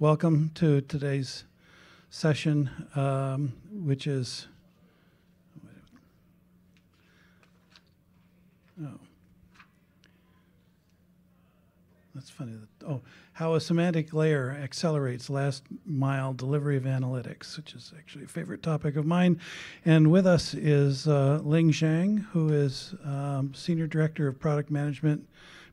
welcome to today's session, which is, that's funny. How a semantic layer accelerates last mile delivery of analytics, which is actually a favorite topic of mine. And with us is Ling Xiang, who is Senior Director of Product Management,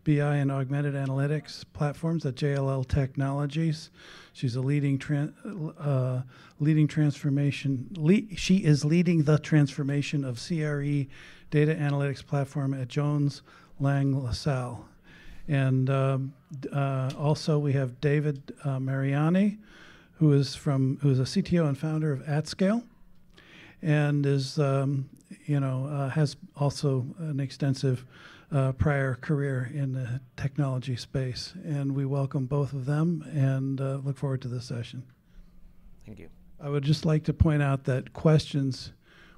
BI and Augmented Analytics Platforms at JLL Technologies. She's a leading transformation. She is leading the transformation of CRE data analytics platform at Jones Lang LaSalle. And also we have David Mariani, who is a CTO and founder of AtScale, and is has also an extensive prior career in the technology space. And we welcome both of them and look forward to this session. Thank you. I would just like to point out that questions,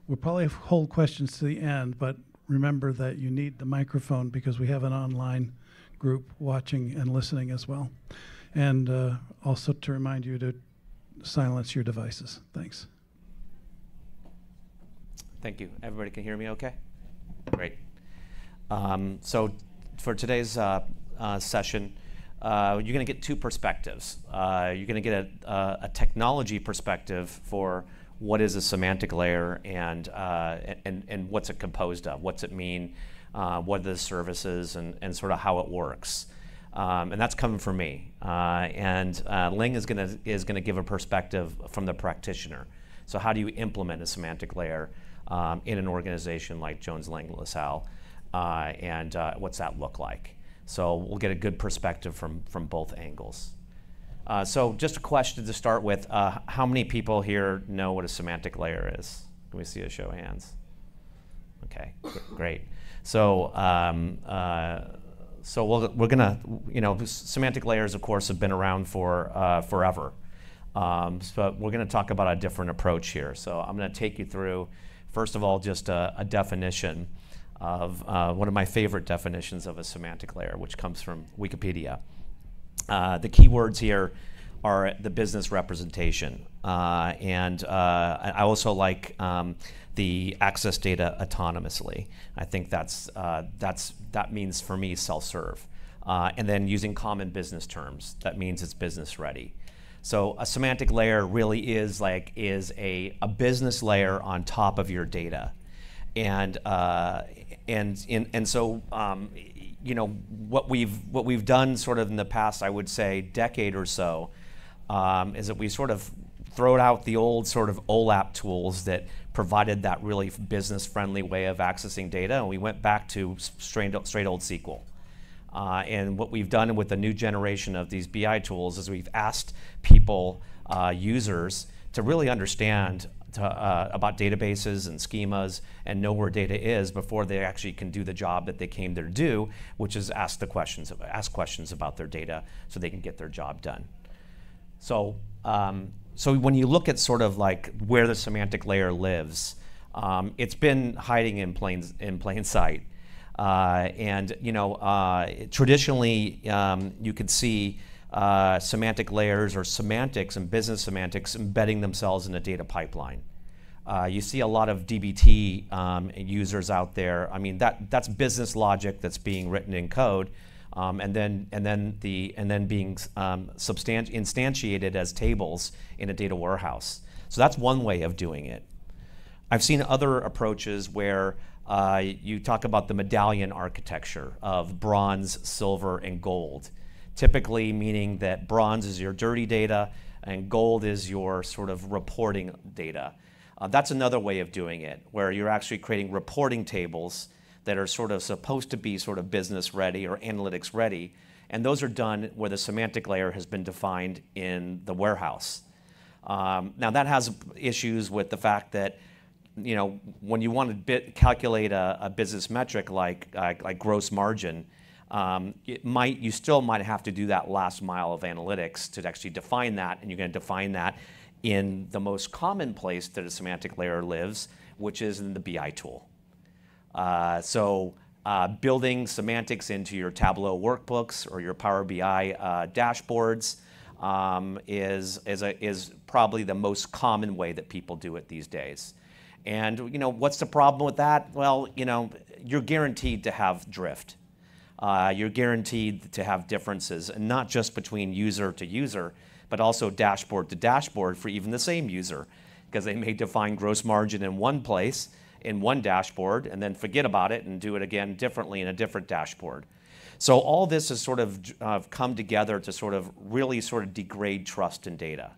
we'll probably hold questions to the end, but remember that you need the microphone because we have an online group watching and listening as well. And also to remind you to silence your devices. Thanks. Thank you. Everybody can hear me okay? Great. So for today's session, you're going to get two perspectives. You're going to get a technology perspective for what is a semantic layer and what's it composed of, what's it mean, what are the services, and sort of how it works. And that's coming from me. And Ling is going to give a perspective from the practitioner. So how do you implement a semantic layer in an organization like Jones Lang LaSalle, and what's that look like? So we'll get a good perspective from both angles. So just a question to start with. How many people here know what a semantic layer is? Can we see a show of hands? Okay, great. So, we're gonna, semantic layers, of course, have been around for forever. But we're gonna talk about a different approach here. So I'm gonna take you through, first of all, just a definition of one of my favorite definitions of a semantic layer, which comes from Wikipedia. The key words here are the business representation, and I also like the access data autonomously. I think that means for me self-serve, and then using common business terms. That means it's business ready. So a semantic layer really is a business layer on top of your data, and so what we've done sort of in the past, I would say, decade or so, is that we sort of thrown out the old sort of OLAP tools that provided that really business-friendly way of accessing data, and we went back to straight old SQL. And what we've done with the new generation of these BI tools is we've asked people, users, to really understand about databases and schemas and know where data is before they actually can do the job that they came there to do, which is ask questions about their data so they can get their job done. So when you look at sort of like where the semantic layer lives, it's been hiding in plain sight. Traditionally, you could see semantic layers or semantics and business semantics embedding themselves in a data pipeline. You see a lot of DBT users out there. I mean, that's business logic that's being written in code, and then being instantiated as tables in a data warehouse. So that's one way of doing it. I've seen other approaches where you talk about the medallion architecture of bronze, silver, and gold. Typically meaning that bronze is your dirty data and gold is your sort of reporting data. That's another way of doing it, where you're actually creating reporting tables that are sort of supposed to be sort of business ready or analytics ready, and those are done where the semantic layer has been defined in the warehouse. Now that has issues with the fact that when you want to calculate a business metric like gross margin, you still might have to do that last mile of analytics to actually define that, and you're going to define that in the most common place that a semantic layer lives, which is in the BI tool. Building semantics into your Tableau workbooks or your Power BI dashboards is probably the most common way that people do it these days. And what's the problem with that? Well, you're guaranteed to have drift. You're guaranteed to have differences, and not just between user to user, but also dashboard to dashboard for even the same user, because they may define gross margin in one place, in one dashboard, and then forget about it and do it again differently in a different dashboard. So all this has sort of come together to sort of really sort of degrade trust in data.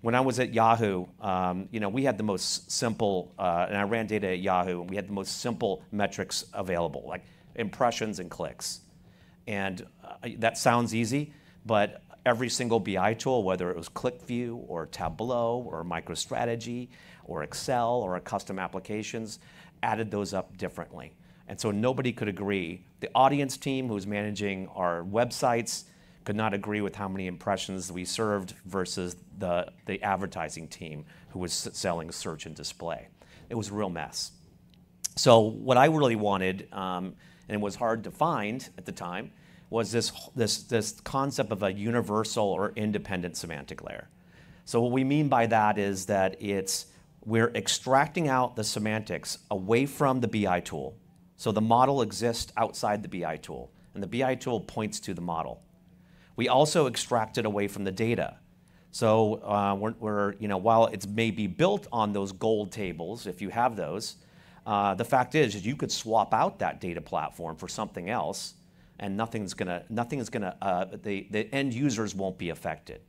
When I was at Yahoo, we had the most simple, and I ran data at Yahoo, and we had the most simple metrics available, like impressions and clicks. And that sounds easy, but every single BI tool, whether it was ClickView or Tableau or MicroStrategy or Excel or custom applications, added those up differently. And so nobody could agree. The audience team who was managing our websites could not agree with how many impressions we served versus the advertising team who was selling search and display. It was a real mess. So what I really wanted, and it was hard to find at the time, was this concept of a universal or independent semantic layer. So what we mean by that is that we're extracting out the semantics away from the BI tool. So the model exists outside the BI tool, and the BI tool points to the model. We also extract it away from the data. So while it's maybe built on those gold tables, if you have those, the fact is you could swap out that data platform for something else, and the end users won't be affected.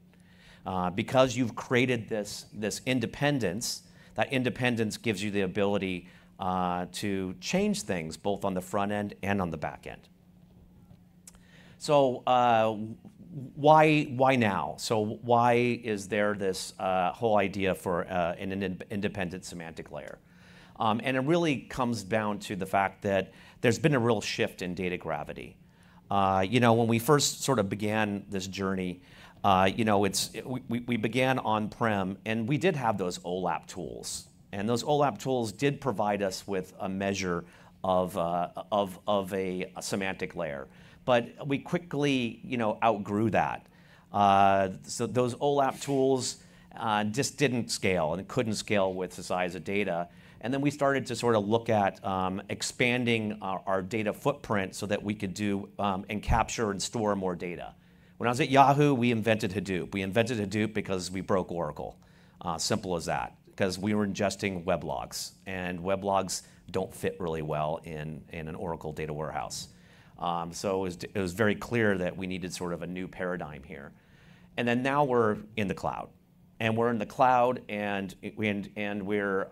Because you've created this independence, that independence gives you the ability to change things both on the front end and on the back end. So why now? So why is there this whole idea for an independent semantic layer? And it really comes down to the fact that there's been a real shift in data gravity. When we first sort of began this journey, we began on-prem, and we did have those OLAP tools. And those OLAP tools did provide us with a measure of a semantic layer. But we quickly, outgrew that. So those OLAP tools just didn't scale, and couldn't scale with the size of data. And then we started to sort of look at expanding our data footprint so that we could do and capture and store more data. When I was at Yahoo, we invented Hadoop. We invented Hadoop because we broke Oracle. Simple as that. Because we were ingesting weblogs, and weblogs don't fit really well in an Oracle data warehouse. So it was very clear that we needed sort of a new paradigm here. And then now we're in the cloud. And we're in the cloud, and we're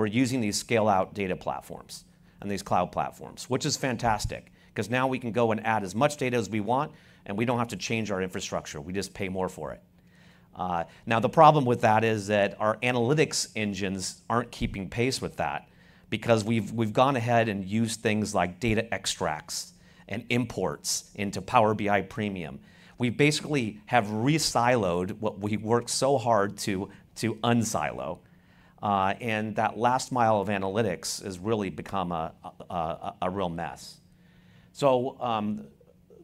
using these scale-out data platforms and these cloud platforms, which is fantastic, because now we can go and add as much data as we want, and we don't have to change our infrastructure. We just pay more for it. Now the problem with that is that our analytics engines aren't keeping pace with that, because we've gone ahead and used things like data extracts and imports into Power BI Premium. We basically have re-siloed what we worked so hard to unsilo. And that last mile of analytics has really become a real mess. So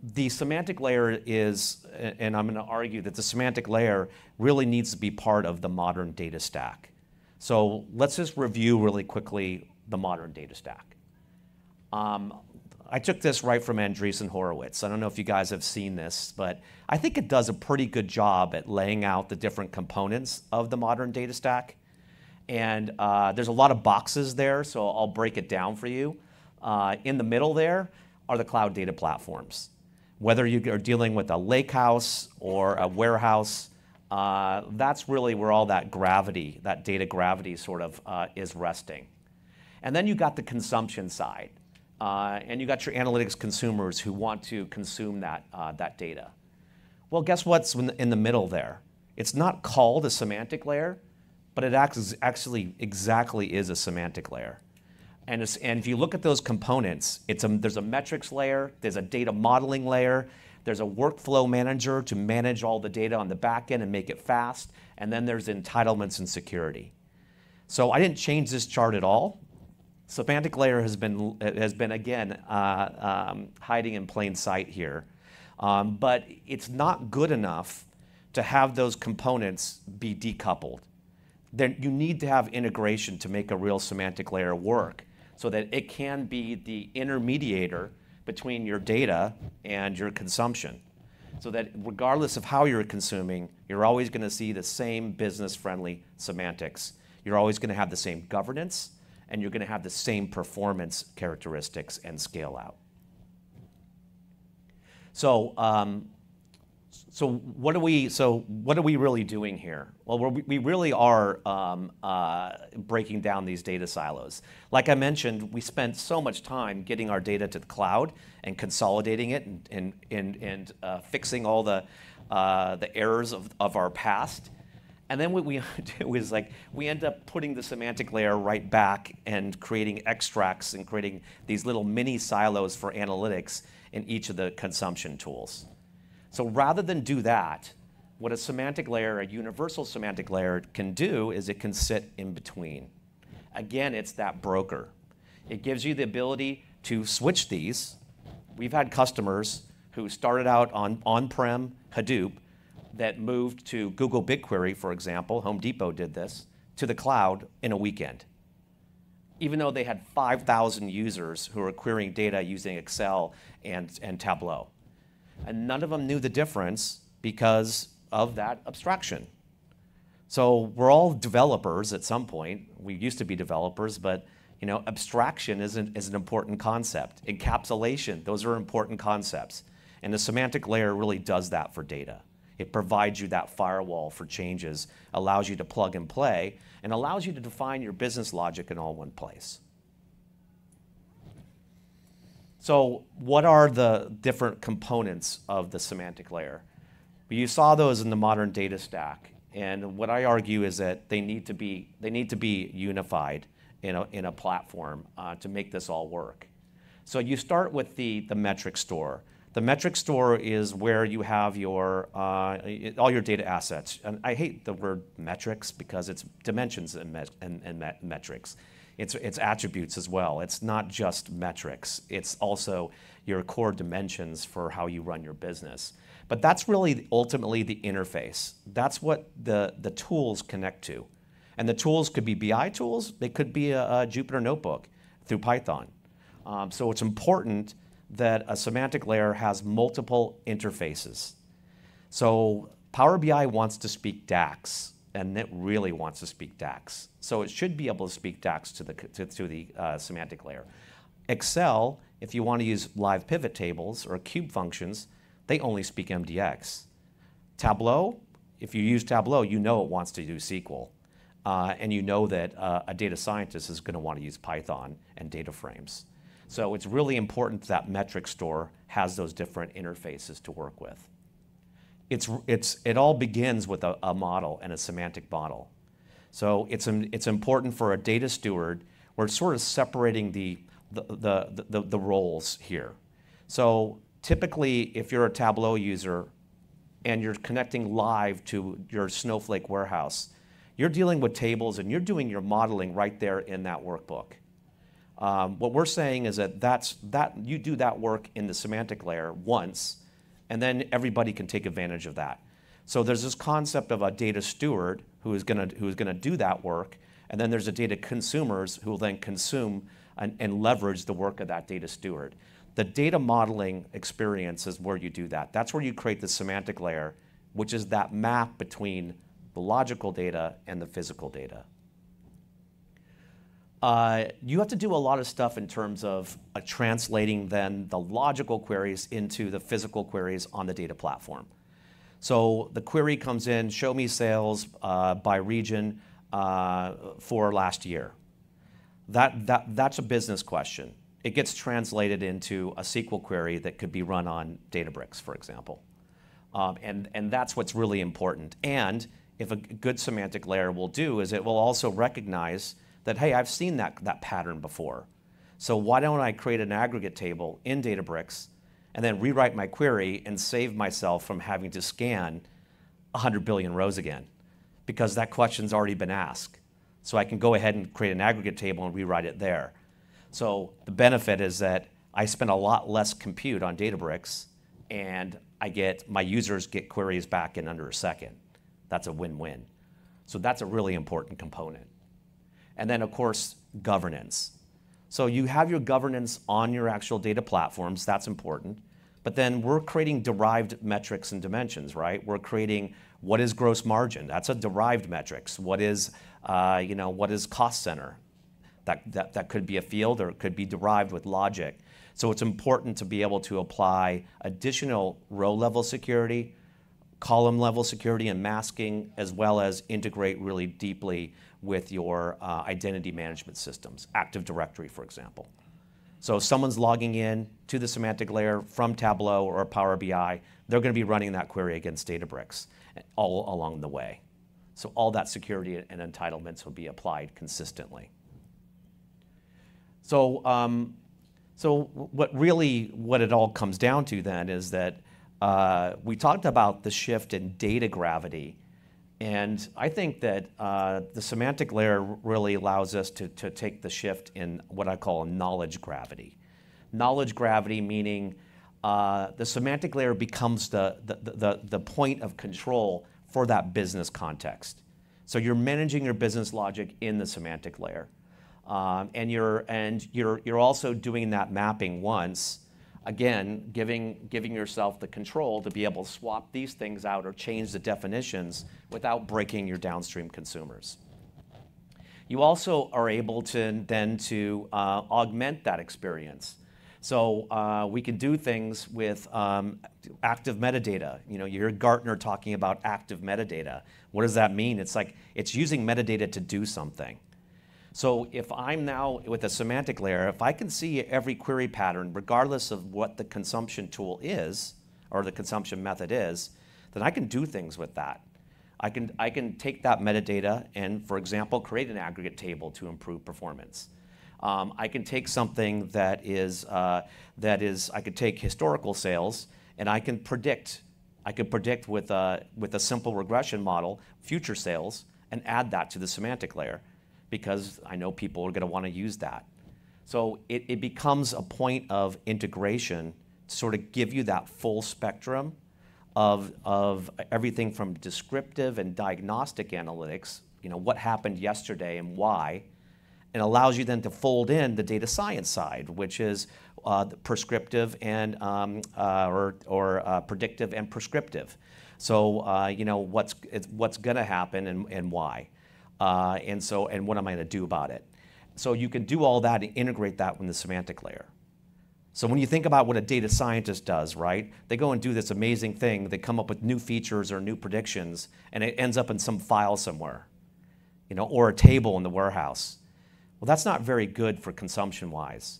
the semantic layer is, and I'm going to argue that the semantic layer really needs to be part of the modern data stack. So let's just review really quickly the modern data stack. I took this right from Andreessen Horowitz. I don't know if you guys have seen this, but I think it does a pretty good job at laying out the different components of the modern data stack. And there's a lot of boxes there, so I'll break it down for you. In the middle there are the cloud data platforms. Whether you are dealing with a lakehouse or a warehouse, that's really where all that gravity, that data gravity sort of is resting. And then you got the consumption side. And you got your analytics consumers who want to consume that data. Well, guess what's in the middle there? It's not called a semantic layer, but it actually exactly is a semantic layer. And if you look at those components, there's a metrics layer, there's a data modeling layer, there's a workflow manager to manage all the data on the back end and make it fast, and then there's entitlements and security. So I didn't change this chart at all. Semantic layer has been again hiding in plain sight here. But it's not good enough to have those components be decoupled. Then you need to have integration to make a real semantic layer work so that it can be the intermediator between your data and your consumption. So that regardless of how you're consuming, you're always going to see the same business-friendly semantics. You're always going to have the same governance, and you're going to have the same performance characteristics and scale out. So, what are we really doing here? Well, we really are breaking down these data silos. Like I mentioned, we spent so much time getting our data to the cloud and consolidating it and fixing all the errors of our past. And then what we do is we end up putting the semantic layer right back and creating extracts and creating these little mini silos for analytics in each of the consumption tools. So rather than do that, what a semantic layer, a universal semantic layer can do is it can sit in between. Again, it's that broker. It gives you the ability to switch these. We've had customers who started out on on-prem Hadoop that moved to Google BigQuery, for example, Home Depot did this, to the cloud in a weekend. Even though they had 5,000 users who were querying data using Excel and Tableau. And none of them knew the difference because of that abstraction. So we're all developers at some point. We used to be developers, but abstraction is an important concept. Encapsulation, those are important concepts. And the semantic layer really does that for data. It provides you that firewall for changes, allows you to plug and play, and allows you to define your business logic in all one place. So what are the different components of the semantic layer? You saw those in the modern data stack, and what I argue is that they need to be unified in a platform to make this all work. So you start with the metric store. The metric store is where you have your all your data assets. And I hate the word metrics because it's dimensions and metrics. It's attributes as well. It's not just metrics. It's also your core dimensions for how you run your business. But that's really ultimately the interface. That's what the tools connect to. And the tools could be BI tools. They could be a Jupyter Notebook through Python. So it's important that a semantic layer has multiple interfaces. So Power BI wants to speak DAX, and it really wants to speak DAX. So it should be able to speak DAX to the semantic layer. Excel, if you want to use live pivot tables or cube functions, they only speak MDX. Tableau, if you use Tableau, you know it wants to do SQL. And you know that a data scientist is going to want to use Python and data frames. So it's really important that metric store has those different interfaces to work with. It all begins with a model and a semantic model. So it's important for a data steward. We're sort of separating the roles here. So typically, if you're a Tableau user and you're connecting live to your Snowflake warehouse, you're dealing with tables and you're doing your modeling right there in that workbook. What we're saying is that you do that work in the semantic layer once, and then everybody can take advantage of that. So there's this concept of a data steward who is going to do that work, and then there's a data consumers who will then consume and leverage the work of that data steward. The data modeling experience is where you do that. That's where you create the semantic layer, which is that map between the logical data and the physical data. You have to do a lot of stuff in terms of translating then the logical queries into the physical queries on the data platform. So the query comes in, show me sales by region for last year. That's a business question. It gets translated into a SQL query that could be run on Databricks, for example. And that's what's really important. And if a good semantic layer will do is it will also recognize that, hey, I've seen that pattern before. So why don't I create an aggregate table in Databricks and then rewrite my query and save myself from having to scan 100 billion rows again? Because that question's already been asked. So I can go ahead and create an aggregate table and rewrite it there. So the benefit is that I spend a lot less compute on Databricks, and my users get queries back in under a second. That's a win-win. So that's a really important component. And then, of course, governance. So you have your governance on your actual data platforms. That's important. But then we're creating derived metrics and dimensions, right? We're creating what is gross margin. That's a derived metrics. What is cost center? That could be a field, or it could be derived with logic. So it's important to be able to apply additional row-level security, column-level security and masking, as well as integrate really deeply with your identity management systems, Active Directory, for example. So if someone's logging in to the semantic layer from Tableau or Power BI, they're going to be running that query against Databricks all along the way. So all that security and entitlements will be applied consistently. So, what it all comes down to then is that we talked about the shift in data gravity, and I think that the semantic layer really allows us to take the shift in what I call knowledge gravity. Knowledge gravity meaning the semantic layer becomes the point of control for that business context. So you're managing your business logic in the semantic layer. And you're also doing that mapping once, again, giving yourself the control to be able to swap these things out or change the definitions without breaking your downstream consumers. You also are able to then augment that experience. So we can do things with active metadata. You hear Gartner talking about active metadata. What does that mean? It's like it's using metadata to do something. So if I'm now with a semantic layer, if I can see every query pattern, regardless of what the consumption tool is, or the consumption method is, then I can do things with that. I can take that metadata and, for example, create an aggregate table to improve performance. I can take something that is, I could take historical sales, and I could predict with a simple regression model future sales and add that to the semantic layer, because I know people are going to want to use that. So it becomes a point of integration to sort of give you that full spectrum of everything from descriptive and diagnostic analytics, what happened yesterday and why, and allows you then to fold in the data science side, which is prescriptive and predictive and prescriptive. So what's going to happen and why. And what am I going to do about it? So you can do all that and integrate that with the semantic layer. So when you think about what a data scientist does, right? They go and do this amazing thing. They come up with new features or new predictions, and it ends up in some file somewhere, or a table in the warehouse. Well, that's not very good for consumption-wise.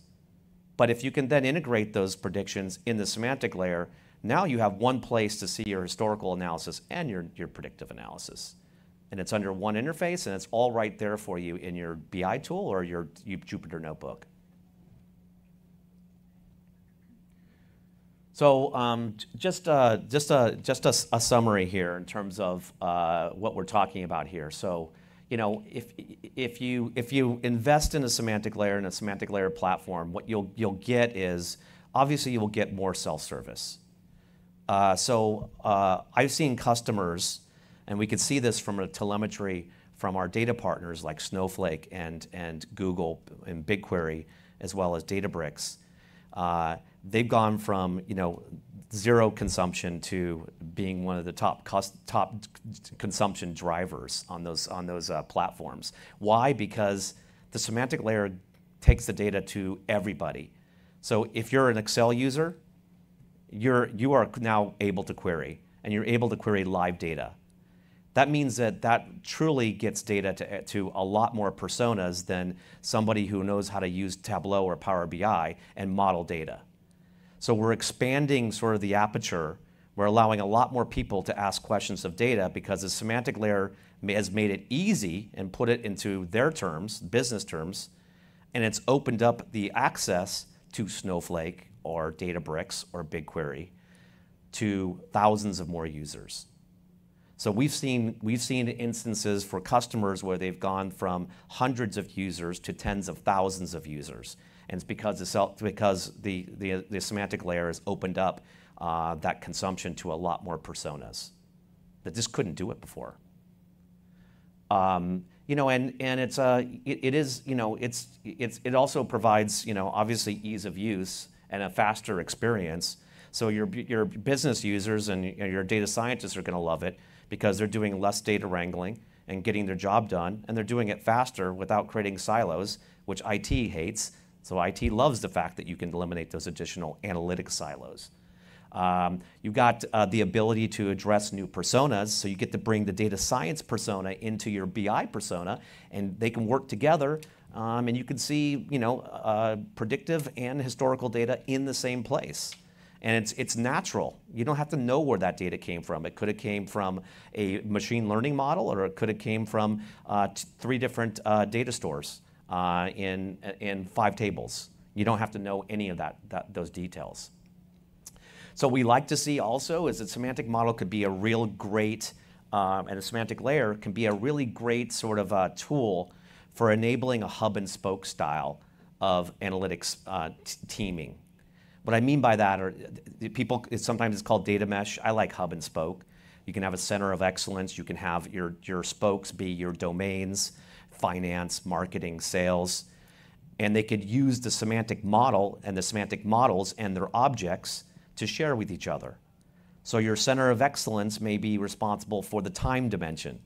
But if you can then integrate those predictions in the semantic layer, now you have one place to see your historical analysis and your predictive analysis. And it's under one interface, and it's all right there for you in your BI tool or your Jupyter notebook. So just a summary here in terms of what we're talking about here. So if you invest in a semantic layer and a semantic layer platform, what you'll get is obviously you will get more self-service. So I've seen customers. And we can see this from a telemetry from our data partners like Snowflake and Google and BigQuery, as well as Databricks. They've gone from zero consumption to being one of the top consumption drivers on those platforms. Why? Because the semantic layer takes the data to everybody. So if you're an Excel user, you are now able to query, and you're able to query live data. That means that truly gets data to a lot more personas than somebody who knows how to use Tableau or Power BI and model data. So we're expanding sort of the aperture. We're allowing a lot more people to ask questions of data because the semantic layer has made it easy and put it into their terms, business terms, and it's opened up the access to Snowflake or Databricks or BigQuery to thousands of more users. So we've seen instances for customers where they've gone from hundreds of users to tens of thousands of users, and it's because the semantic layer has opened up that consumption to a lot more personas that just couldn't do it before. You know, and it's it is, you know, it also provides, you know, obviously ease of use and a faster experience. So your business users and your data scientists are going to love it because they're doing less data wrangling and getting their job done, and they're doing it faster without creating silos, which IT hates. So IT loves the fact that you can eliminate those additional analytic silos. You've got the ability to address new personas, so you get to bring the data science persona into your BI persona, and they can work together, and you can see, you know, predictive and historical data in the same place. And it's natural. You don't have to know where that data came from. It could have came from a machine learning model, or it could have came from 3 different data stores in 5 tables. You don't have to know any of those details. So what we like to see also is that semantic model could be a real great, and a semantic layer can be a really great sort of tool for enabling a hub and spoke style of analytics teaming. What I mean by that are sometimes it's called data mesh. I like hub and spoke. You can have a center of excellence. You can have your spokes be your domains, finance, marketing, sales, and they could use the semantic model and the semantic models and their objects to share with each other. So your center of excellence may be responsible for the time dimension.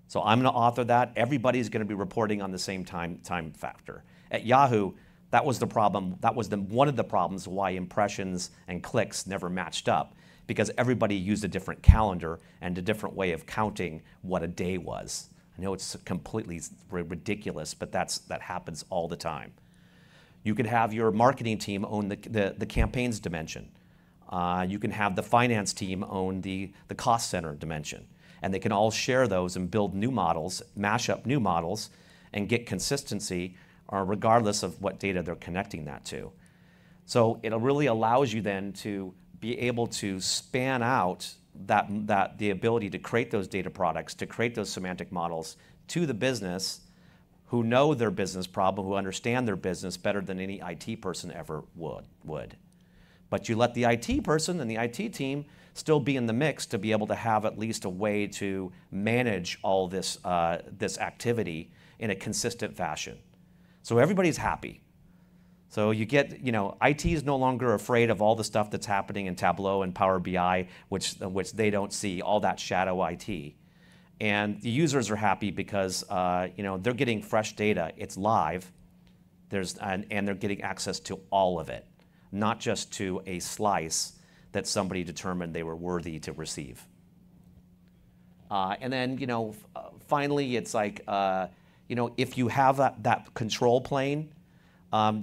So I'm going to author that. Everybody's going to be reporting on the same time factor. At Yahoo, that was the problem. That was one of the problems why impressions and clicks never matched up, because everybody used a different calendar and a different way of counting what a day was. I know it's completely ridiculous, but that happens all the time. You could have your marketing team own the campaigns dimension. You can have the finance team own the cost center dimension. And they can all share those and build new models, mash up new models, and get consistency regardless of what data they're connecting that to. So it really allows you then to be able to span out the ability to create those data products, to create those semantic models to the business who know their business problem, who understand their business better than any IT person ever would. But you let the IT person and the IT team still be in the mix to be able to have at least a way to manage all this, this activity in a consistent fashion. So everybody's happy. So you get, you know, IT is no longer afraid of all the stuff that's happening in Tableau and Power BI, which they don't see, all that shadow IT. And the users are happy because, you know, they're getting fresh data. It's live. And they're getting access to all of it, not just to a slice that somebody determined they were worthy to receive. And then, you know, finally, it's like, you know, if you have that control plane,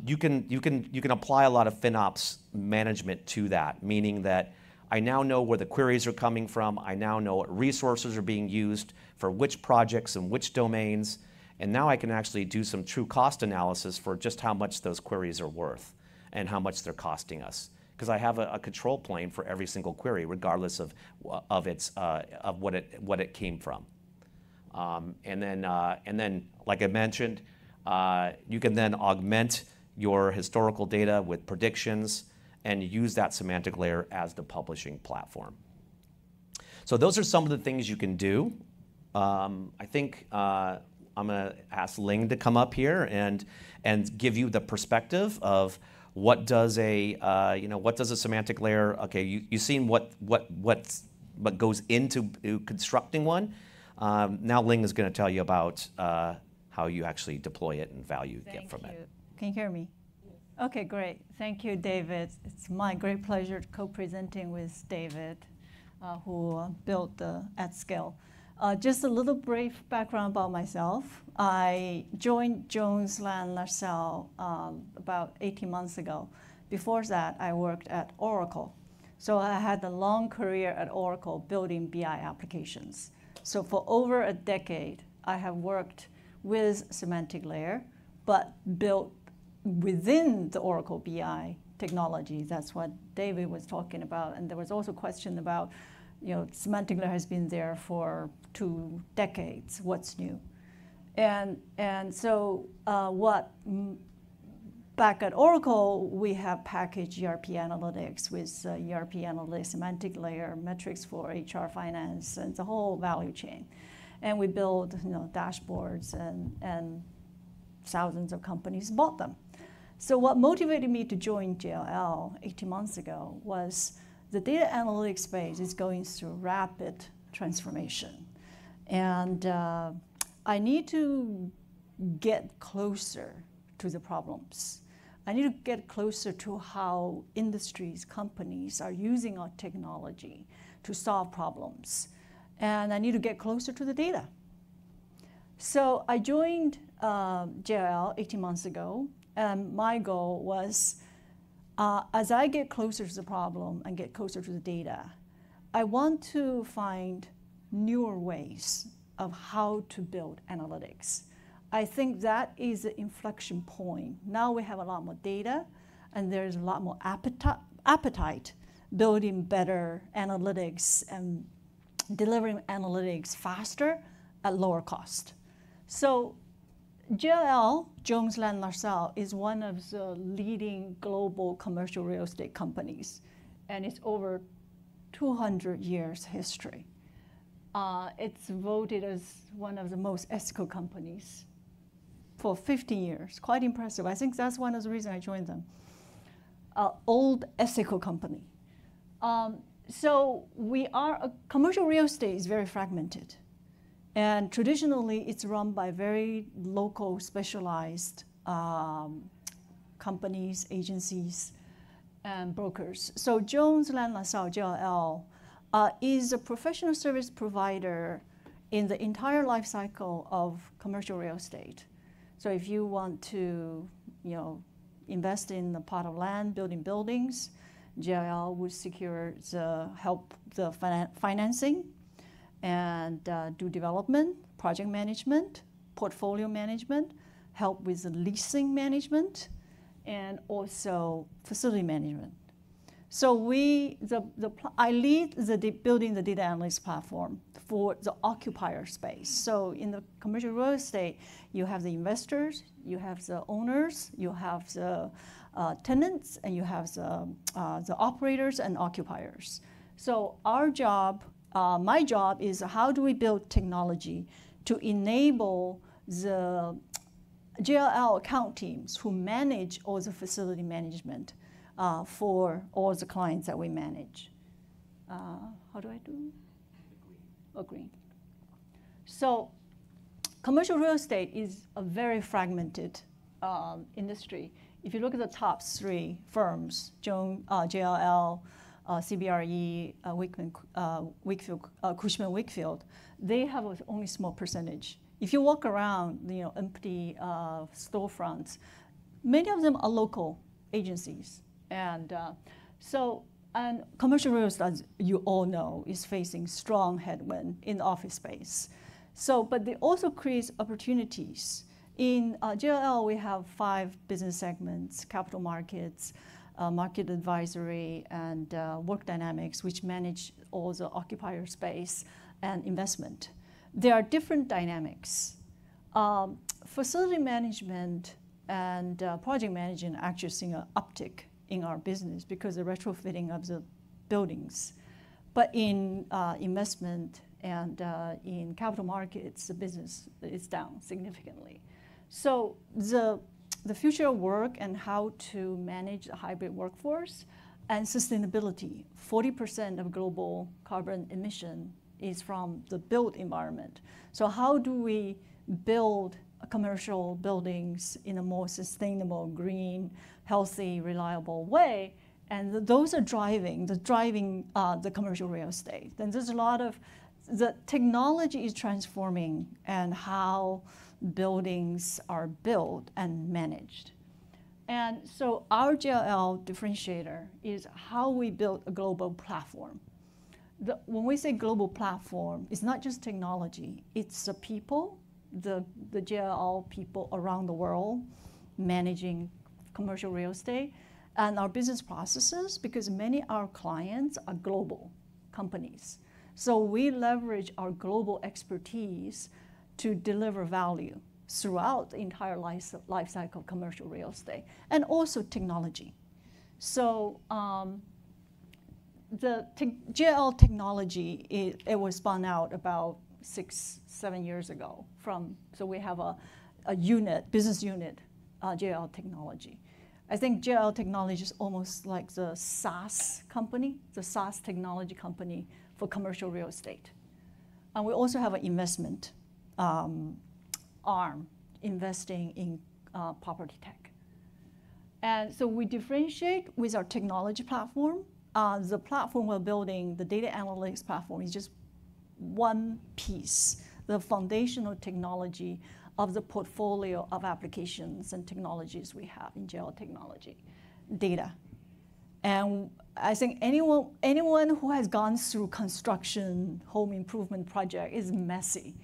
you can apply a lot of FinOps management to that, meaning that I now know where the queries are coming from. I now know what resources are being used for which projects and which domains. And now I can actually do some true cost analysis for just how much those queries are worth and how much they're costing us. Because I have a control plane for every single query, regardless of what it came from. And then, like I mentioned, you can then augment your historical data with predictions and use that semantic layer as the publishing platform. So those are some of the things you can do. I think I'm going to ask Ling to come up here and give you the perspective of what does a semantic layer. Okay, you've seen what goes into constructing one. Now Ling is going to tell you about how you actually deploy it and value you get from it. Can you hear me? Okay, great. Thank you, David. It's my great pleasure co-presenting with David, who built the at scale. Just a little brief background about myself. I joined Jones Lang LaSalle about 18 months ago. Before that, I worked at Oracle. So I had a long career at Oracle building BI applications. So for over a decade, I have worked with semantic layer, but built within the Oracle BI technology. That's what David was talking about. And there was also a question about, you know, semantic layer has been there for 2 decades. What's new? And so what back at Oracle, we have packaged ERP analytics with ERP analytics, semantic layer, metrics for HR, finance, and the whole value chain. And we build dashboards, and thousands of companies bought them. So what motivated me to join JLL 18 months ago was the data analytics space is going through rapid transformation. And I need to get closer to the problems. I need to get closer to how industries, companies are using our technology to solve problems. And I need to get closer to the data. So I joined JLL 18 months ago, and my goal was, as I get closer to the problem and get closer to the data, I want to find newer ways of how to build analytics. I think that is the inflection point. Now we have a lot more data, and there's a lot more appetite building better analytics and delivering analytics faster at lower cost. So JLL, Jones Lang LaSalle, is one of the leading global commercial real estate companies, and it's over 200 years history. It's voted as one of the most ethical companies for 15 years. Quite impressive. I think that's one of the reasons I joined them. Old ethical company. So commercial real estate is very fragmented. And traditionally, it's run by very local, specialized companies, agencies, and brokers. So Jones Lang LaSalle, JLL, is a professional service provider in the entire life cycle of commercial real estate. So if you want to, invest in a plot of land, building buildings, JLL would secure the financing and do development, project management, portfolio management, help with the leasing management, and also facility management. So I lead building the data analytics platform for the occupier space. So in the commercial real estate, you have the investors, you have the owners, you have the tenants, and you have the operators and occupiers. So our job, my job, is how do we build technology to enable the JLL account teams who manage all the facility management for all the clients that we manage. How do I do? Agree. So commercial real estate is a very fragmented industry. If you look at the top three firms, JLL, CBRE, Cushman Wakefield, they have only a small percentage. If you walk around, empty storefronts, many of them are local agencies. And and commercial real estate, as you all know, is facing strong headwind in the office space. But they also create opportunities. In JLL, we have 5 business segments: capital markets, market advisory, and work dynamics, which manage all the occupier space and investment. There are different dynamics. Facility management and project management actually seeing an uptick in our business because of the retrofitting of the buildings. But in investment and in capital markets, the business is down significantly. So the future of work and how to manage the hybrid workforce and sustainability. 40% of global carbon emission is from the built environment. So how do we build commercial buildings in a more sustainable, green, healthy, reliable way? And those are driving the commercial real estate. And there's a lot of, the technology is transforming and how buildings are built and managed. And so our JLL differentiator is how we build a global platform. When we say global platform, it's not just technology, it's the people, the JLL people around the world managing commercial real estate, and our business processes, because many of our clients are global companies. So we leverage our global expertise to deliver value. throughout the entire life cycle of commercial real estate, and also technology. So the JL technology, it was spun out about 6-7 years ago so we have a business unit, JL technology. I think JL technology is almost like the SaaS company, the SaaS technology company for commercial real estate. And we also have an investment arm investing in property tech. And so we differentiate with our technology platform. The platform we're building, the data analytics platform, is just one piece, the foundational technology of the portfolio of applications and technologies we have in JL technology, data. And I think anyone who has gone through construction, home improvement project is messy.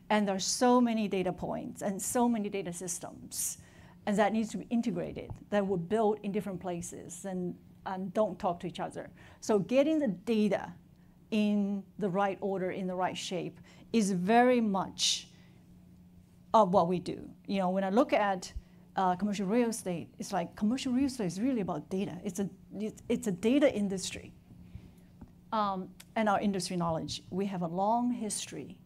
And there's so many data points and so many data systems, and that needs to be integrated, that were built in different places and don't talk to each other. So getting the data in the right order, in the right shape, is very much of what we do. You know, when I look at commercial real estate, it's like commercial real estate is really about data. It's a data industry. And our industry knowledge, we have a long history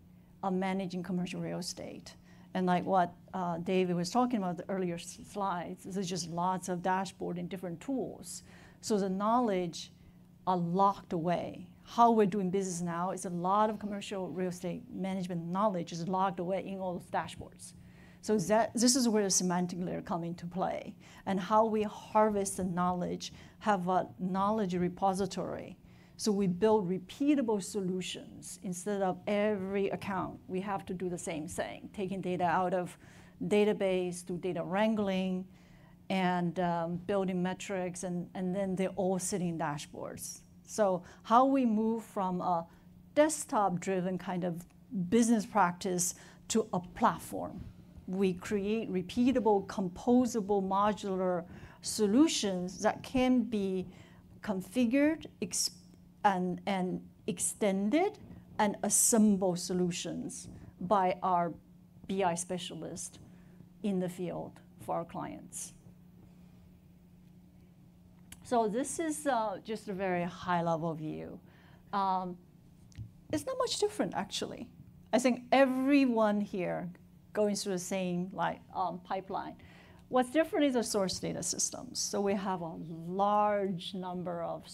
of managing commercial real estate. And like what David was talking about the earlier slides, there's just lots of dashboard and different tools. So the knowledge are locked away. How we're doing business now is a lot of commercial real estate management knowledge is locked away in all those dashboards. So this is where the semantic layer come into play, and how we harvest the knowledge, have a knowledge repository. So we build repeatable solutions. Instead of every account, we have to do the same thing, taking data out of database, do data wrangling, and building metrics, and then they're all sitting in dashboards. So how we move from a desktop-driven kind of business practice to a platform. We create repeatable, composable, modular solutions that can be configured and extended and assemble solutions by our BI specialist in the field for our clients. So this is just a very high-level view. It's not much different, actually. I think everyone here going through the same pipeline. What's different is the source data systems. So we have a large number of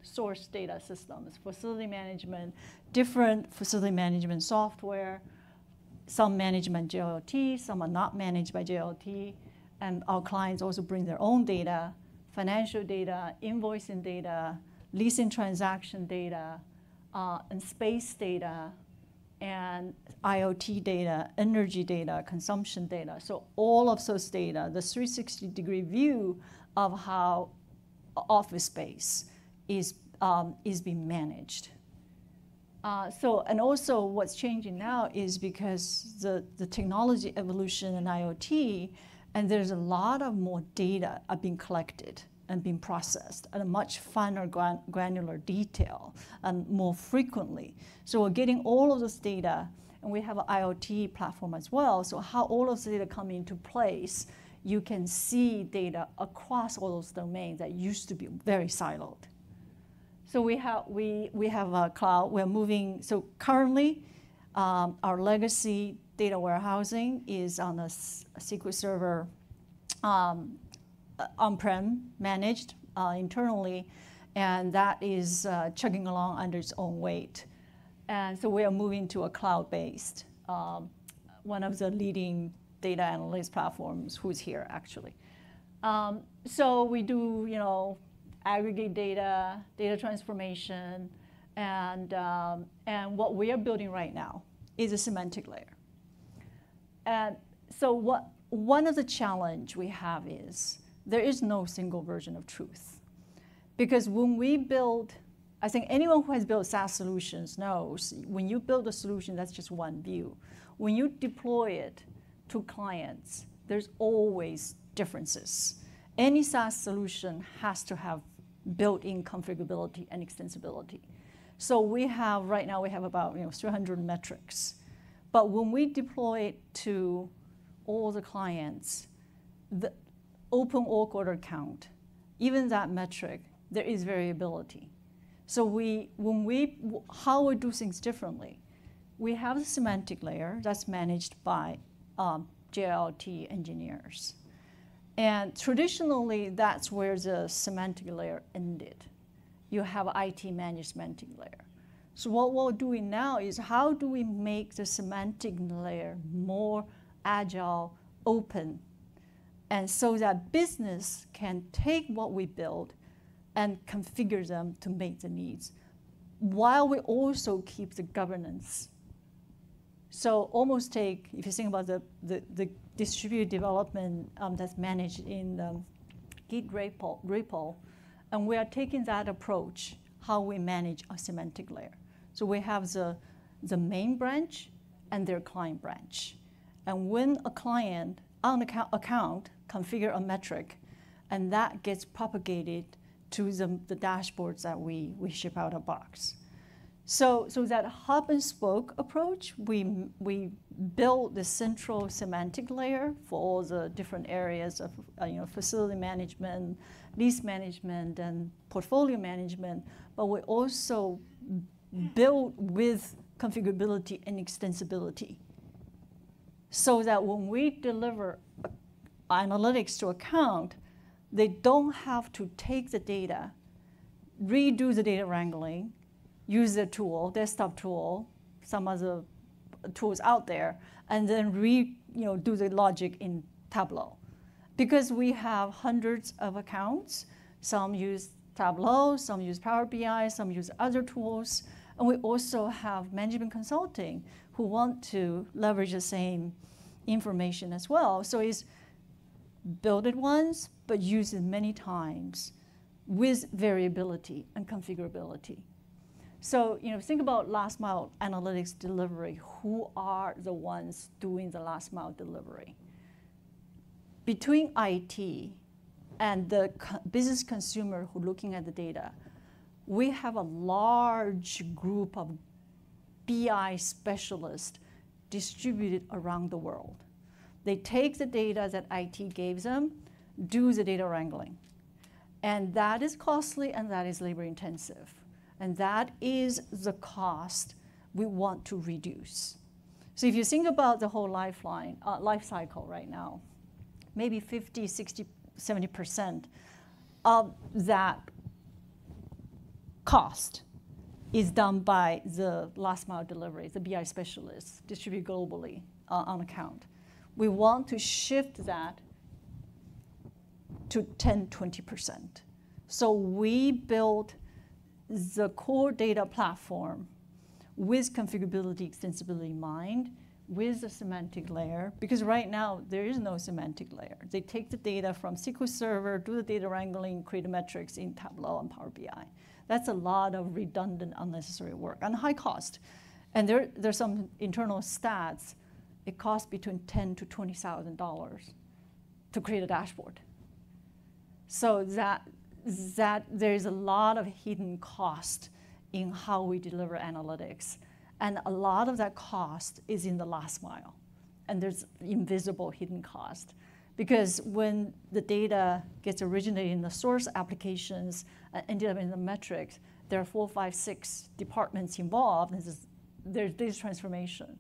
source data systems, facility management, different facility management software, some management JLT, some are not managed by JLT, and our clients also bring their own data, financial data, invoicing data, leasing transaction data, and space data, and IoT data, energy data, consumption data. So all of those data, the 360-degree view of how office space is being managed. And also what's changing now is because the technology evolution in IoT, and there's a lot of more data are being collected and being processed at a much finer granular detail and more frequently. So we're getting all of this data, and we have an IoT platform as well. So how all of the data come into place, you can see data across all those domains that used to be very siloed. So we have a cloud. We're moving. So currently, our legacy data warehousing is on a SQL Server on-prem managed internally, and that is chugging along under its own weight. And so we are moving to a cloud-based, one of the leading data analytics platforms who's here, actually. So we do, aggregate data, data transformation, and what we are building right now is a semantic layer. And so one of the challenge we have is there is no single version of truth. Because when we build, I think anyone who has built SaaS solutions knows, when you build a solution, that's just one view. When you deploy it to clients, there's always differences. Any SaaS solution has to have built-in configurability and extensibility. So right now we have about 300 metrics. But when we deploy it to all the clients, the open work order count, even that metric, there is variability. So how we do things differently, we have the semantic layer that's managed by JLT engineers. And traditionally, that's where the semantic layer ended. You have IT managed semantic layer. So what we're doing now is how do we make the semantic layer more agile, open, and so that business can take what we build and configure them to meet the needs, while we also keep the governance. So almost take, if you think about the distributed development that's managed in Git repo, and we are taking that approach, how we manage a semantic layer. So we have the main branch and their client branch. And when a client on account configure a metric, and that gets propagated to the dashboards that we ship out of box. So that hub and spoke approach, we build the central semantic layer for all the different areas of facility management, lease management, and portfolio management, but we also build with configurability and extensibility, so that when we deliver analytics to account, they don't have to take the data, redo the data wrangling, use the tool, desktop tool, some other tools out there, and then do the logic in Tableau. Because we have hundreds of accounts, some use Tableau, some use Power BI, some use other tools, and we also have management consulting who want to leverage the same information as well. So it's build it once, but use it many times with variability and configurability. So think about last mile analytics delivery. Who are the ones doing the last mile delivery? Between IT and the business consumer who are looking at the data, we have a large group of BI specialists distributed around the world. They take the data that IT gave them, do the data wrangling. And that is costly and that is labor intensive. And that is the cost we want to reduce. So if you think about the whole life cycle right now, maybe 50, 60, 70% of that cost is done by the last mile delivery, the BI specialists distributed globally on account. We want to shift that to 10, 20%. So we built the core data platform with configurability, extensibility in mind, with the semantic layer, because right now there is no semantic layer. They take the data from SQL Server, do the data wrangling, create the metrics in Tableau and Power BI. That's a lot of redundant, unnecessary work and high cost. And there's some internal stats. It costs between $10,000 to $20,000 to create a dashboard. So that there's a lot of hidden cost in how we deliver analytics. And a lot of that cost is in the last mile. And there's invisible hidden cost. Because when the data gets originated in the source applications and ended up in the metrics, there are 4, 5, 6 departments involved. And there's data transformation.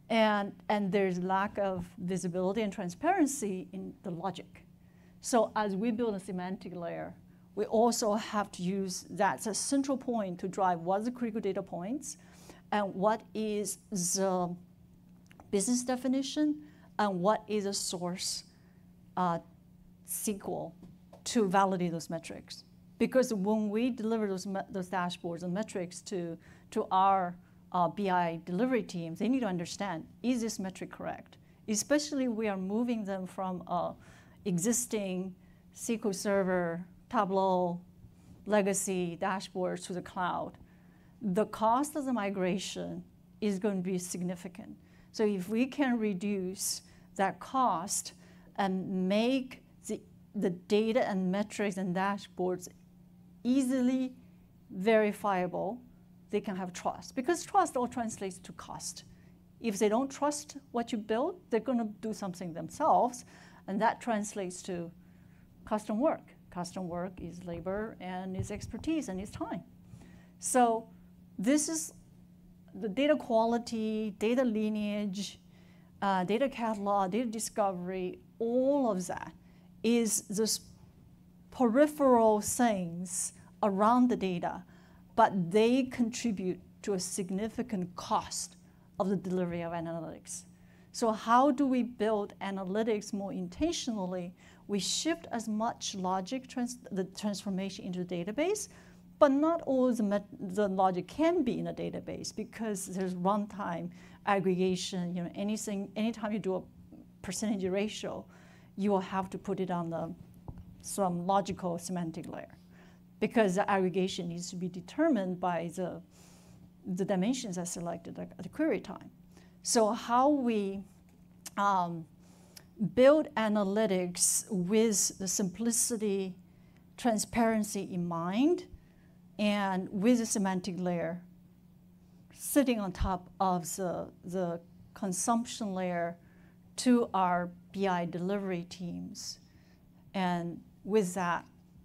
And there's lack of visibility and transparency in the logic. So as we build a semantic layer, we also have to use that as a central point to drive what are the critical data points and what is the business definition and what is a source SQL to validate those metrics. Because when we deliver those dashboards and metrics to our BI delivery teams, they need to understand, is this metric correct? Especially we are moving them from existing SQL Server, Tableau, legacy dashboards to the cloud. The cost of the migration is going to be significant. So if we can reduce that cost and make the data and metrics and dashboards easily verifiable, they can have trust. Because trust all translates to cost. If they don't trust what you build, they're going to do something themselves, and that translates to custom work. Custom work is labor and is expertise and is time. So this is the data quality, data lineage, data catalog, data discovery, all of that is this peripheral things around the data, but they contribute to a significant cost of the delivery of analytics. So how do we build analytics more intentionally? We shift as much logic, the transformation into the database, but not all the logic can be in a database because there's runtime, aggregation, anytime you do a percentage ratio, you will have to put it on some logical semantic layer because the aggregation needs to be determined by the dimensions are selected at the query time. So how we build analytics with the simplicity, transparency in mind, and with the semantic layer sitting on top of the consumption layer to our BI delivery teams, and with that,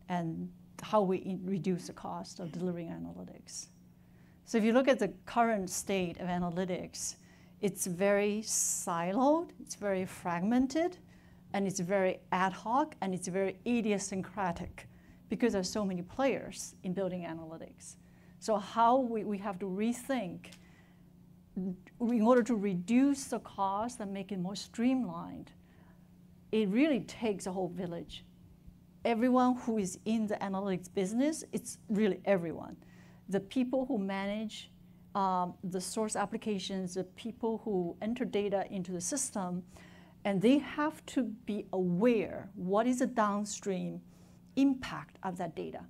and how we reduce the cost of delivering analytics. So if you look at the current state of analytics, it's very siloed, it's very fragmented, and it's very ad hoc, and it's very idiosyncratic because there's so many players in building analytics. So how we have to rethink in order to reduce the cost and make it more streamlined. It really takes a whole village. Everyone who is in the analytics business, it's really everyone. The people who manage the source applications, the people who enter data into the system, and they have to be aware what is the downstream impact of that data,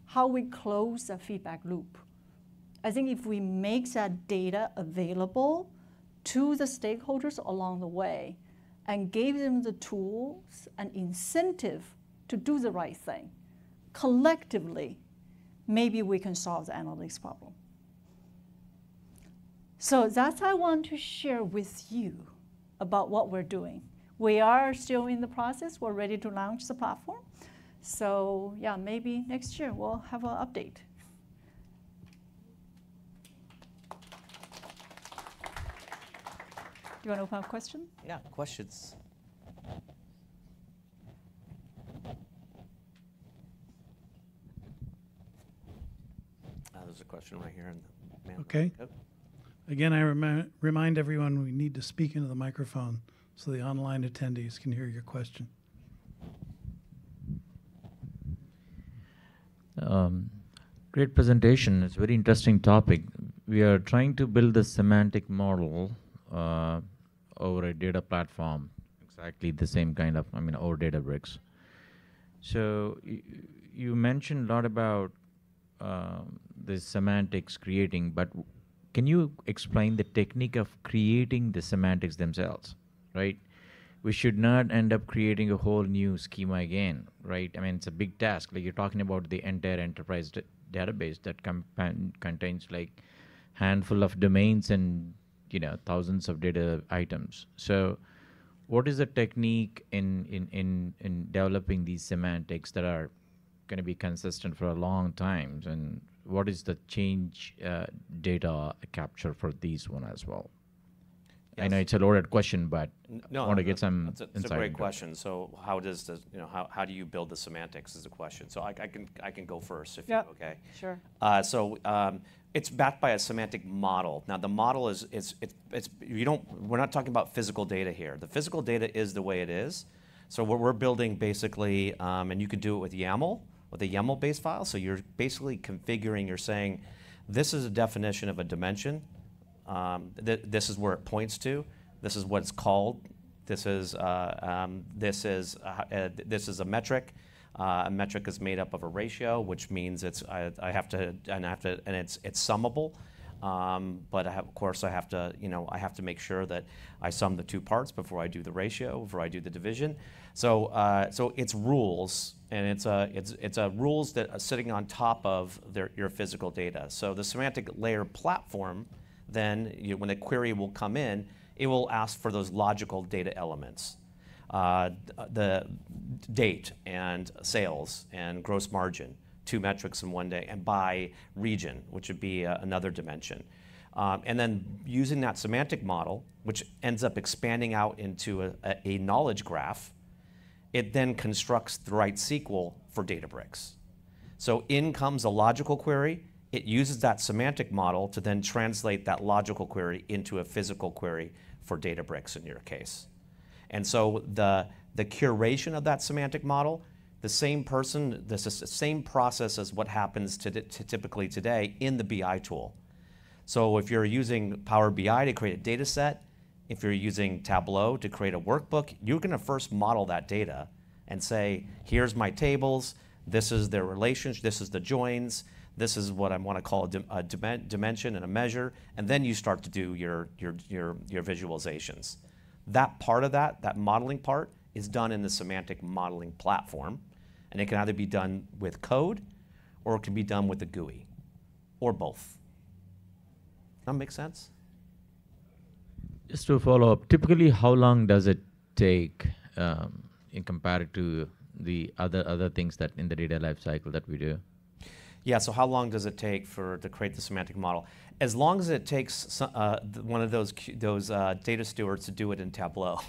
how we close the feedback loop. I think if we make that data available to the stakeholders along the way and gave them the tools and incentive to do the right thing, collectively, maybe we can solve the analytics problem. So that's what I want to share with you about what we're doing. We are still in the process. We're ready to launch the platform. So yeah, maybe next year we'll have an update. Do you want to open up a question? Yeah, questions. There's a question right here. Okay. Yep. Again, I remind everyone we need to speak into the microphone so the online attendees can hear your question. Great presentation. It's a very interesting topic. We are trying to build a semantic model over a data platform, exactly the same kind of, over Databricks. So you mentioned a lot about the semantics creating, but can you explain the technique of creating the semantics themselves, right? We should not end up creating a whole new schema again, right? It's a big task. Like you're talking about the entire enterprise database that contains like handful of domains and thousands of data items. So what is the technique in developing these semantics that are going to be consistent for a long time, and what is the change data capture for these one as well? Yes. I know it's a loaded question, but I want to get some insight. It's a great question. So how does the how do you build the semantics is the question. So I can go first if you're okay. Sure. It's backed by a semantic model. Now the model is we're not talking about physical data here. The physical data is the way it is. So what we're building basically, and you could do it with YAML, with a YAML-based file. So you're basically configuring, you're saying, this is a definition of a dimension. This is where it points to. This is what it's called. This is a metric. A metric is made up of a ratio, which means it's summable. But of course I have to make sure that I sum the two parts before I do the ratio, before I do the division. So it's rules, and it's rules that are sitting on top of your physical data. So the semantic layer platform then when a query will come in, it will ask for those logical data elements. The date and sales and gross margin, 2 metrics in one day, and by region, which would be another dimension. And then using that semantic model, which ends up expanding out into a knowledge graph, it then constructs the right SQL for Databricks. So in comes a logical query. It uses that semantic model to then translate that logical query into a physical query for Databricks in your case. And so the curation of that semantic model, the same person, the same process as what happens typically today in the BI tool. So if you're using Power BI to create a data set, if you're using Tableau to create a workbook, you're going to first model that data and say, here's my tables, this is their relationship, this is the joins, this is what I want to call a dimension and a measure, and then you start to do your visualizations. That part of that modeling part, is done in the semantic modeling platform, and it can either be done with code or it can be done with the GUI, or both. That make sense? Just to follow up, typically how long does it take in compared to the other things that in the data lifecycle that we do? Yeah, so how long does it take to create the semantic model? As long as it takes one of those data stewards to do it in Tableau.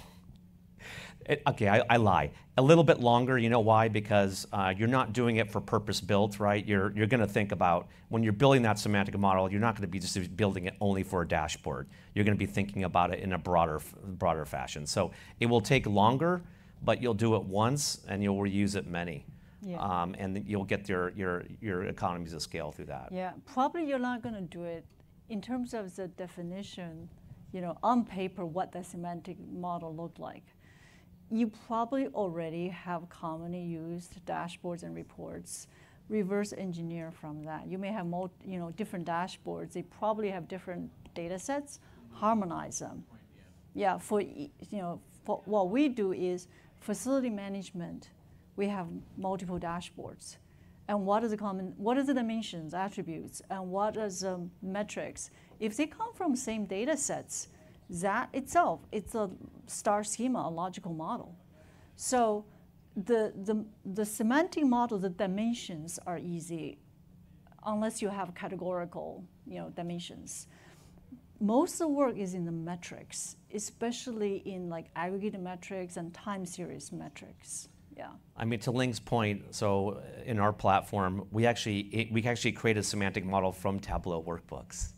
Okay, I lie. A little bit longer, you know why? Because you're not doing it for purpose built, right? You're going to think about, when you're building that semantic model, you're not going to be just building it only for a dashboard. You're going to be thinking about it in a broader fashion. So it will take longer, but you'll do it once and you'll reuse it many. Yeah. And you'll get your economies of scale through that. Yeah, probably you're not going to do it in terms of the definition, on paper, what the semantic model looked like. You probably already have commonly used dashboards and reports. Reverse engineer from that. You may have different dashboards. They probably have different data sets. Harmonize them. Yeah. For what we do is facility management. We have multiple dashboards, and what are the dimensions, attributes, and what are the metrics? If they come from same data sets, that itself, it's a star schema, a logical model. So the semantic model, the dimensions are easy, unless you have categorical dimensions. Most of the work is in the metrics, especially in like aggregated metrics and time series metrics. Yeah. I mean, to Ling's point, so in our platform, we actually create a semantic model from Tableau workbooks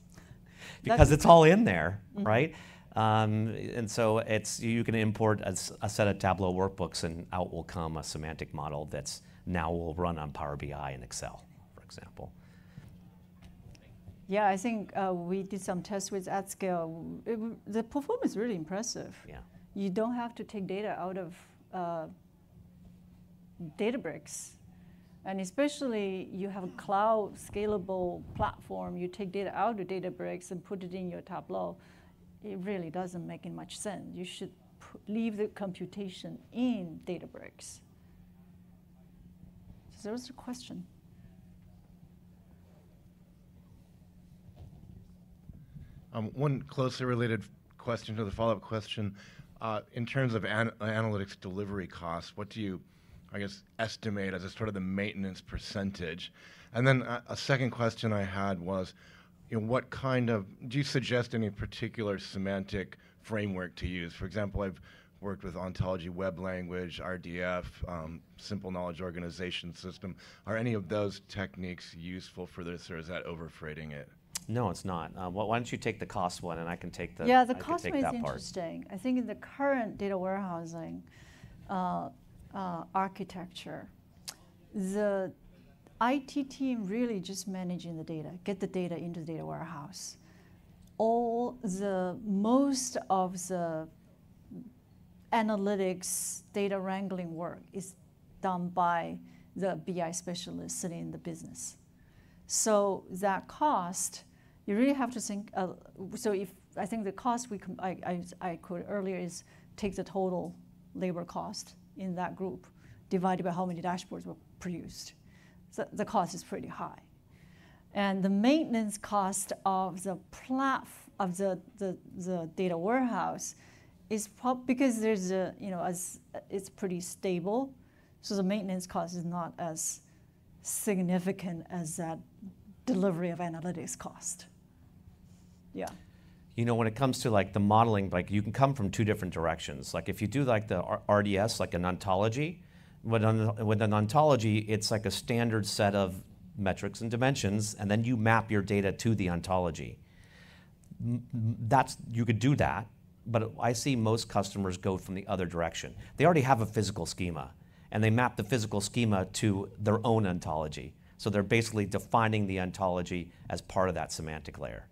because it's all in there, right? And so you can import a set of Tableau workbooks, and out will come a semantic model that's now will run on Power BI and Excel, for example. Yeah, I think we did some tests with at scale. The performance is really impressive. Yeah. You don't have to take data out of Databricks, and especially you have a cloud scalable platform, you take data out of Databricks and put it in your Tableau, it really doesn't make much sense. You should leave the computation in Databricks. So there was a question. One closely related question to the follow-up question. In terms of analytics delivery costs, what do you, I guess, estimate as a sort of the maintenance percentage? And then a second question I had was, what kind of, do you suggest any particular semantic framework to use? For example, I've worked with ontology web language, RDF, simple knowledge organization system. Are any of those techniques useful for this, or is that overfreighting it? No, it's not. Why don't you take the cost one, and I can take the Yeah, the cost one is interesting. I think in the current data warehousing architecture, the IT team really just managing the data, get the data into the data warehouse. Most of the analytics data wrangling work is done by the BI specialist sitting in the business. So that cost, you really have to think. I think the cost I quoted earlier is take the total labor cost in that group divided by how many dashboards were produced. So the cost is pretty high. And the maintenance cost of the of the data warehouse is because there's a, as it's pretty stable, so the maintenance cost is not as significant as that delivery of analytics cost. Yeah. When it comes to like the modeling, like you can come from two different directions. Like if you do like the RDS, like an ontology, with an ontology, it's like a standard set of metrics and dimensions, and then you map your data to the ontology. You could do that, but I see most customers go from the other direction. They already have a physical schema, and they map the physical schema to their own ontology. So they're basically defining the ontology as part of that semantic layer.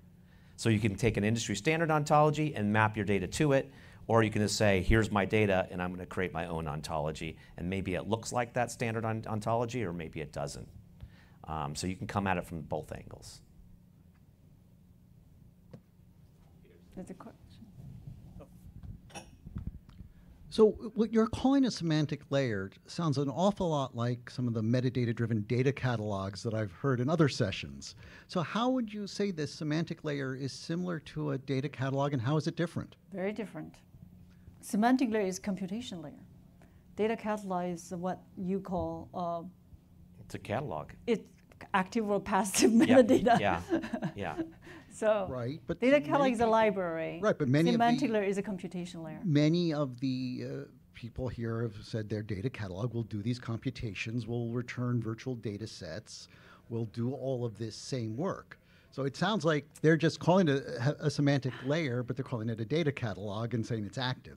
So you can take an industry standard ontology and map your data to it, or you can just say, here's my data, and I'm going to create my own ontology. And maybe it looks like that standard ontology, or maybe it doesn't. So you can come at it from both angles. There's a question. So what you're calling a semantic layer sounds an awful lot like some of the metadata-driven data catalogs that I've heard in other sessions. So how would you say this semantic layer is similar to a data catalog, and how is it different? Very different. Semantic layer is computation layer. Data catalog is what you call It's a catalog. it's active or passive metadata. Yeah. So Right, but data many catalog is a people- library. Right, but many of semantic the- layer is a computation layer. Many of the people here have said their data catalog will do these computations, will return virtual data sets, will do all of this same work. So it sounds like they're just calling it a semantic layer, but they're calling it a data catalog and saying it's active.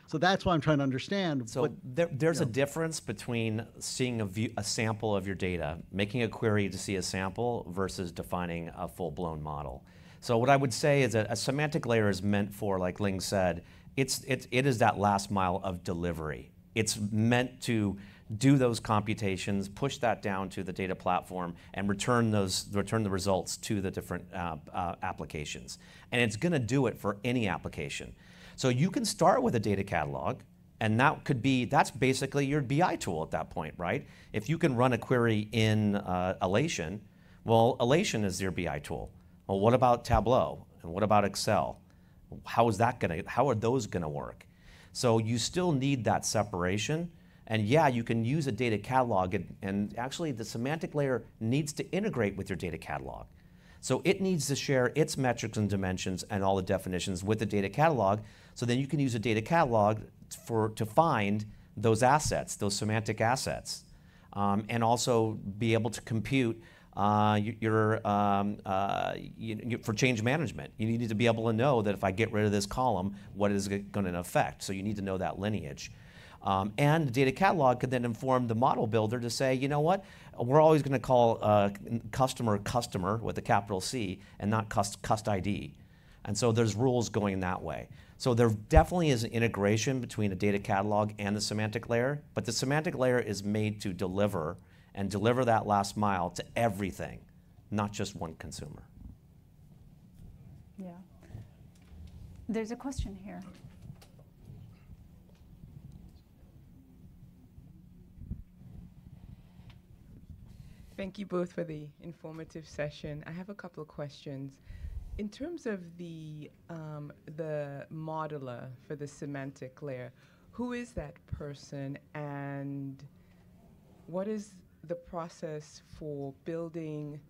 So that's why I'm trying to understand. So there's a difference between seeing a sample of your data, making a query to see a sample, versus defining a full-blown model. So what I would say is that a semantic layer is meant for, like Ling said, it is that last mile of delivery. It's meant to do those computations, push that down to the data platform, and return the results to the different applications. And it's going to do it for any application. So you can start with a data catalog, and that's basically your BI tool at that point, right? If you can run a query in Elation, well, Elation is your BI tool. Well, what about Tableau? And what about Excel? How are those gonna work? So you still need that separation. And yeah, you can use a data catalog, and actually the semantic layer needs to integrate with your data catalog. So it needs to share its metrics and dimensions and all the definitions with the data catalog, so then you can use a data catalog to find those assets, those semantic assets, and also be able to compute for change management. You need to be able to know that if I get rid of this column, what is it going to affect? So you need to know that lineage. And the data catalog could then inform the model builder to say, you know what, we're always going to call customer with a capital C and not cust ID. And so there's rules going that way. So there definitely is an integration between a data catalog and the semantic layer, but the semantic layer is made to deliver that last mile to everything, not just one consumer. Yeah. There's a question here. Thank you both for the informative session. I have a couple of questions. In terms of the modeler for the semantic layer, who is that person, and what is the process for building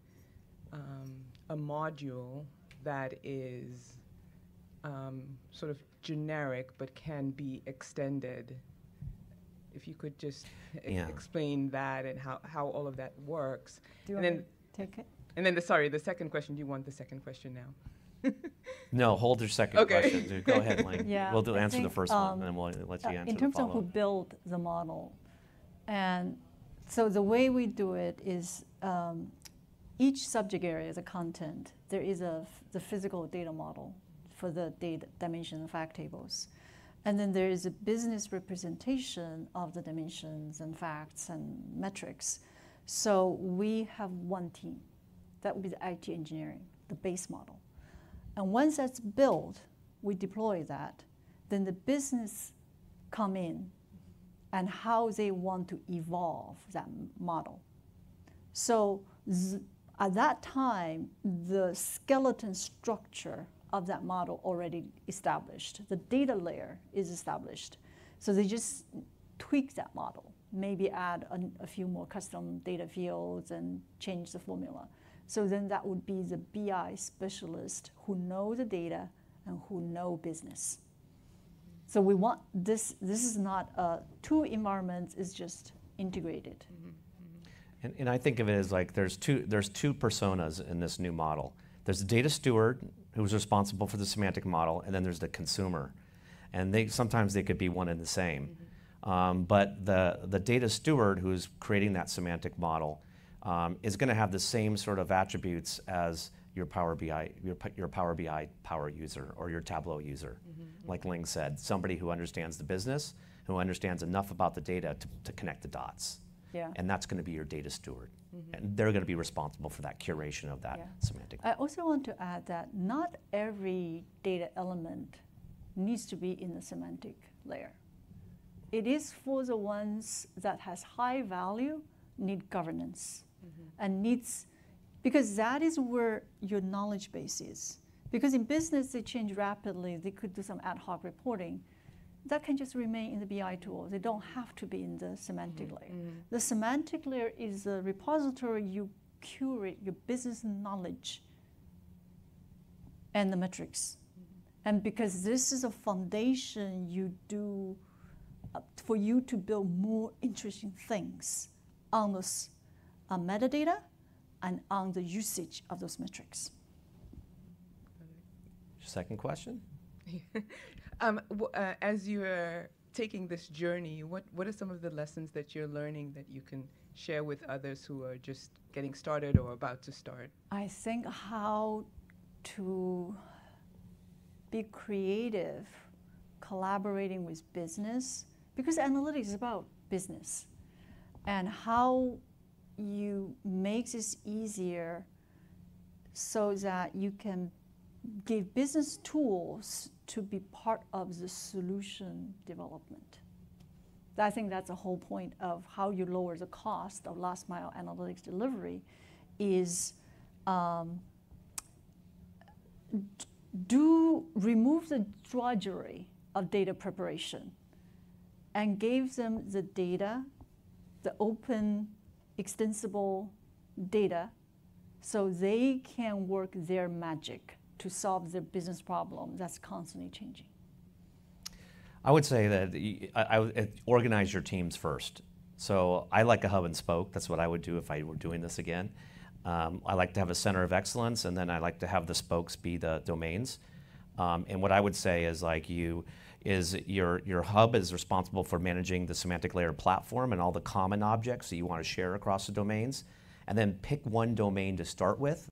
a module that is sort of generic but can be extended? If you could just explain that and how all of that works. Do you want to take it? And then the second question, do you want the second question now? No, hold your second question. Go ahead, Ling. Yeah, we'll answer the think, first one, and then we'll let you answer in the terms of who follow-up. built the model. And so the way we do it is each subject area is a content. There is the physical data model for the data dimension and fact tables. And then there is a business representation of the dimensions and facts and metrics. So we have one team. That would be the IT engineering, the base model. And once that's built, we deploy that. Then the business come in and how they want to evolve that model. So at that time, the skeleton structure of that model already established. The data layer is established. So they just tweak that model, maybe add a few more custom data fields and change the formula. So then that would be the BI specialist who know the data and who know business. So we want this is not two environments, it's just integrated. And I think of it as like there's two personas in this new model. There's the data steward, who's responsible for the semantic model, and then there's the consumer. And sometimes they could be one and the same. But the data steward who's creating that semantic model is going to have the same sort of attributes as your Power BI, your Power BI power user or your Tableau user. Like Ling said, somebody who understands the business, who understands enough about the data to connect the dots. Yeah. And that's going to be your data steward. And they're going to be responsible for that curation of that semantic. I also want to add that not every data element needs to be in the semantic layer. It is for the ones that has high value, need governance, and needs, because that is where your knowledge base is. Because in business, they change rapidly. They could do some ad hoc reporting. That can just remain in the BI tool. They don't have to be in the semantic layer. The semantic layer is the repository you curate your business knowledge and the metrics. And because this is a foundation you do for you to build more interesting things on this metadata and on the usage of those metrics. Second question? As you are taking this journey, what are some of the lessons that you're learning that you can share with others who are just getting started or about to start? I think how to be creative, collaborating with business, because analytics is about business, and how you make this easier so that you can give business tools to be part of the solution development. I think that's the whole point of how you lower the cost of last mile analytics delivery is remove the drudgery of data preparation and give them the data, the open, extensible data, so they can work their magic to solve their business problem that's constantly changing. I would say that I would organize your teams first. So I like a hub and spoke. That's what I would do if I were doing this again. I like to have a center of excellence, and then I like to have the spokes be the domains. And what I would say is like your hub is responsible for managing the semantic layer platform and all the common objects that you want to share across the domains. And then pick one domain to start with,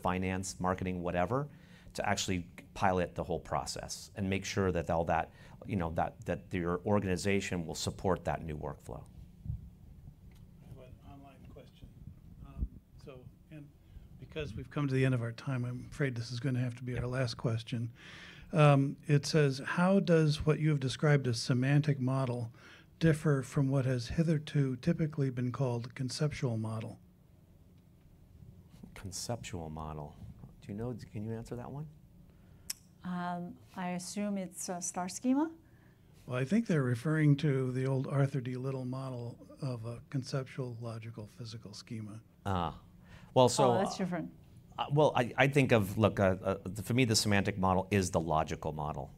finance, marketing, whatever, to actually pilot the whole process and make sure that all that, that your organization will support that new workflow. I have an online question. And because we've come to the end of our time, I'm afraid this is going to have to be our last question. It says, how does what you have described as semantic model differ from what has hitherto typically been called conceptual model? Conceptual model. Do you know, can you answer that one? I assume it's a star schema. Well, I think they're referring to the old Arthur D. Little model of a conceptual, logical, physical schema. Well, so. Oh, that's different. Well, I think of, look, for me, the semantic model is the logical model.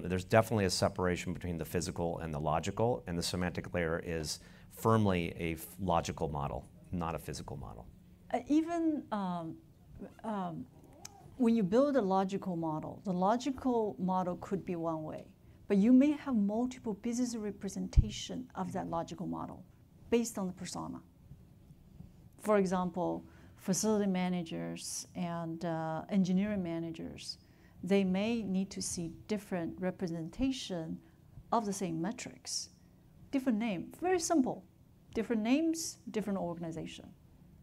There's definitely a separation between the physical and the logical, and the semantic layer is firmly a logical model, not a physical model. Even when you build a logical model, the logical model could be one way, but you may have multiple business representation of that logical model based on the persona. For example, facility managers and engineering managers, they may need to see different representation of the same metrics. Different name, very simple. Different names, different organization.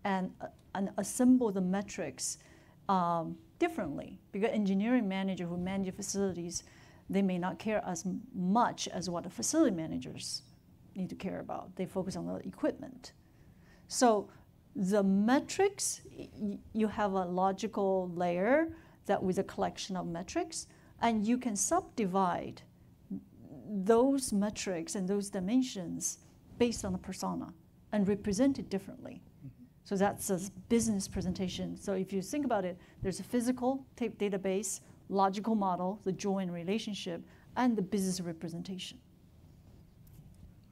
And assemble the metrics differently. Because engineering manager who manage facilities, they may not care as much as what the facility managers need to care about. They focus on the equipment. So the metrics, you have a logical layer that with a collection of metrics, and you can subdivide those metrics and those dimensions based on a persona and represent it differently. So that's a business presentation. So if you think about it, there's a physical tape database, logical model, the join relationship, and the business representation.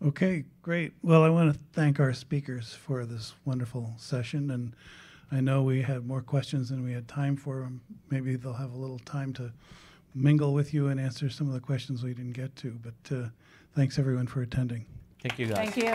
Okay, great. Well, I want to thank our speakers for this wonderful session, and I know we had more questions than we had time for. Maybe they'll have a little time to mingle with you and answer some of the questions we didn't get to, but thanks everyone for attending. Thank you, guys. Thank you.